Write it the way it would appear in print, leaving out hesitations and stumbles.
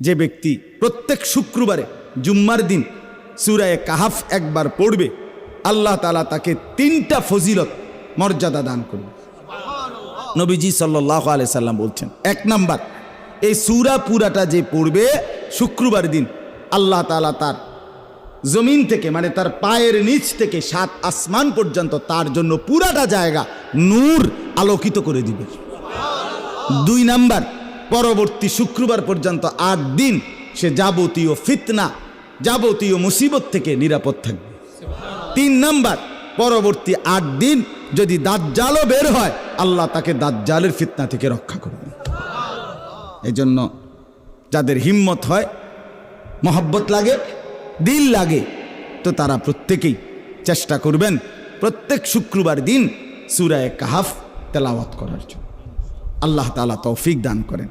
যে ব্যক্তি প্রত্যেক শুক্রবারে জুম্মার দিন সূরা কাহাফ একবার পড়বে, আল্লাহ তাআলা তাকে 3টা ফজিলত মর্যাদা দান করবে। নবীজি সাল্লাল্লাহু আলাইহি সাল্লাম বলছেন, 1 নাম্বার, এই সূরা পুরাটা যে পড়বে শুক্রবার দিন, আল্লাহ তাআলা তার জমিন থেকে মানে তার পায়ের নিচ থেকে 7 আসমান পর্যন্ত তার জন্য পুরাটা জায়গা নূর আলোকিত করে দিবে। 2 নাম্বার, পরবর্তী শুক্রবার পর্যন্ত 8 দিন সে যাবতীয় ফিতনা, যাবতীয় মুসিবত থেকে নিরাপদ থাকবে। 3 নাম্বার, পরবর্তী 8 দিন যদি দাজ্জালও বের হয়, আল্লাহ তাকে দাজ্জালের ফিতনা থেকে রক্ষা করবে। এই জন্য যাদের হিম্মত হয়, মহব্বত লাগে, দিল লাগে, তো তারা প্রত্যেকেই চেষ্টা করবেন প্রত্যেক শুক্রবার দিন সূরা কাহাফ তেলাওয়াত করার জন্য। আল্লাহ তাআলা তৌফিক দান করেন।